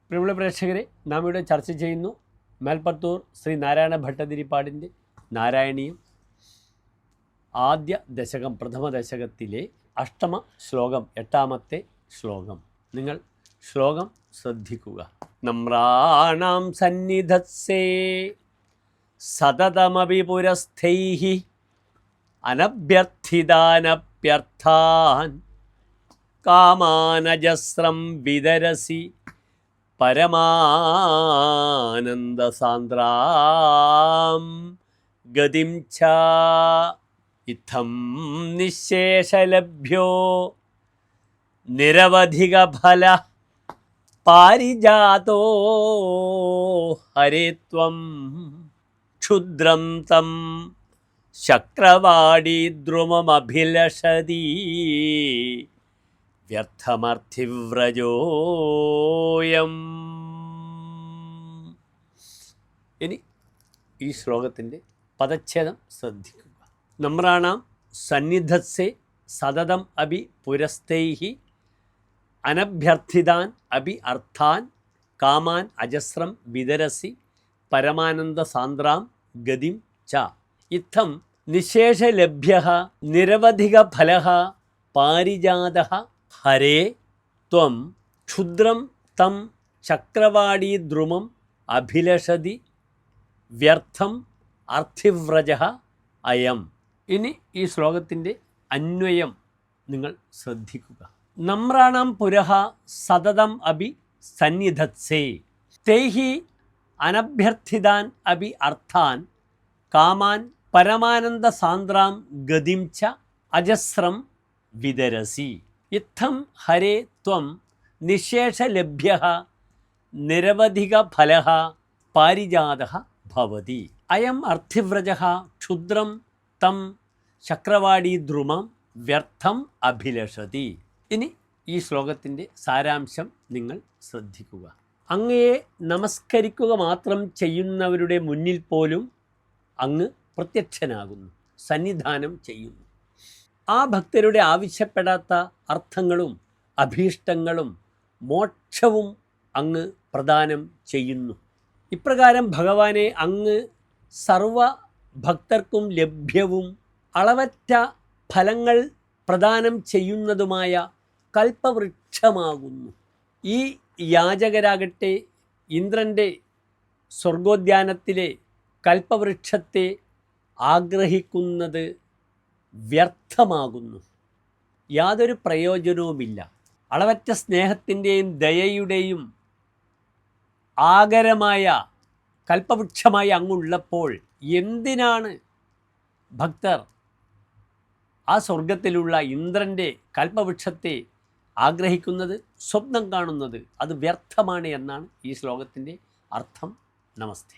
പ്രിയമുള്ള പ്രേക്ഷകരെ, നാം ഇവിടെ ചർച്ച ചെയ്യുന്നു മേൽപ്പത്തൂർ ശ്രീ നാരായണ ഭട്ടതിരിപ്പാടിൻ്റെ നാരായണീയം ആദ്യ ദശകം, പ്രഥമ ദശകത്തിലെ അഷ്ടമ ശ്ലോകം, 8ാമത്തെ ശ്ലോകം. നിങ്ങൾ ശ്ലോകം ശ്രദ്ധിക്കുക. നമ്രാണാം സന്നിധത്സേ സതതമപി പുരസ്ഥൈഃ അനഭ്യർത്ഥിതാനഭ്യർത്ഥാൻ കാമാനജസ്രം വിതരസി പരമാനന്ദസാന്ദ്രാം ഗതിം ച ഇത്തം നിശേഷലഭ്യോ നിരവധികഫല പാരിജാതോ ഹരേ ത്വം ക്ഷുദ്രം തം ശക്രവാടീദ്രുമമഭിലഷതി വ്യർത്ഥമർത്ഥിവ്രജോയം. ഇനി ഈ ശ്ലോകത്തിൻ്റെ പദച്ഛേദം ശ്രദ്ധിക്കുക. നമ്രാണാം സന്നിധത്സേ സതതം അഭി പുരസ്ഥൈഃ അനഭ്യർത്ഥിതാൻ അഭി അർത്ഥാൻ കാമാൻ അജസ്രം വിതരസി പരമാനന്ദ സാന്ദ്രാം ഗതിം ച ഇത്തം നിശേഷലഭ്യഃ നിരവധികഫലഃ പാരിജാതഃ ഹരേ ത്വം ക്ഷുദ്രം തം ചക്രവാടീദ്രുമം അഭിലഷതി വ്യർത്ഥം അർത്ഥിവ്രജഃ അയം. ഇനി ഈ ശ്ലോകത്തിൻ്റെ അന്വയം നിങ്ങൾ ശ്രദ്ധിക്കുക. നമ്രാണാം പുരഃ സതതം അഭി സന്നിധത്സേ തൈഃ അനഭ്യർത്ഥിതാൻ അഭി അർത്ഥാൻ കാമാൻ പരമാനന്ദ സാന്ദ്രാം ഗതിം ച അജസ്രം വിതരസി. ഇത്തം ഹരേ ത്വം നിശേഷലഭ്യഃ നിരവധികഫലഃ പാരിജാതഃ ഭവതി. അയം അർത്ഥിവ്രജഃ ക്ഷുദ്രം തം ചക്രവാടീദ്രുമം വ്യർത്ഥം അഭിലഷതി. ഇനി ഈ ശ്ലോകത്തിൻ്റെ സാരാംശം നിങ്ങൾ ശ്രദ്ധിക്കുക. അങ്ങയെ നമസ്കരിക്കുക മാത്രം ചെയ്യുന്നവരുടെ മുന്നിൽ പോലും അങ്ങ് പ്രത്യക്ഷനാകുന്നു, സന്നിധാനം ചെയ്യുന്നു. ആ ഭക്തരുടെ ആവശ്യപ്പെടാത്ത അർത്ഥങ്ങളും അഭീഷ്ടങ്ങളും മോക്ഷവും അങ്ങ് പ്രദാനം ചെയ്യുന്നു. ഇപ്രകാരം ഭഗവാനെ അങ്ങ് സർവ ഭക്തർക്കും ലഭ്യവും അളവറ്റ ഫലങ്ങൾ പ്രദാനം ചെയ്യുന്നതുമായ കൽപ്പവൃക്ഷമാകുന്നു. ഈ യാചകരാകട്ടെ ഇന്ദ്രൻ്റെ സ്വർഗോദ്യാനത്തിലെ കൽപ്പവൃക്ഷത്തെ ആഗ്രഹിക്കുന്നത് വ്യർത്ഥമാകുന്നു, യാതൊരു പ്രയോജനവുമില്ല. അളവറ്റ സ്നേഹത്തിൻ്റെയും ദയയുടെയും ആകരമായ കൽപ്പവൃക്ഷമായി അങ്ങുള്ളപ്പോൾ എന്തിനാണ് ഭക്തർ ആ സ്വർഗത്തിലുള്ള ഇന്ദ്രൻ്റെ കൽപ്പവൃക്ഷത്തെ ആഗ്രഹിക്കുന്നത്, സ്വപ്നം കാണുന്നത്? അത് വ്യർത്ഥമാണ് എന്നാണ് ഈ ശ്ലോകത്തിൻ്റെ അർത്ഥം. നമസ്തേ.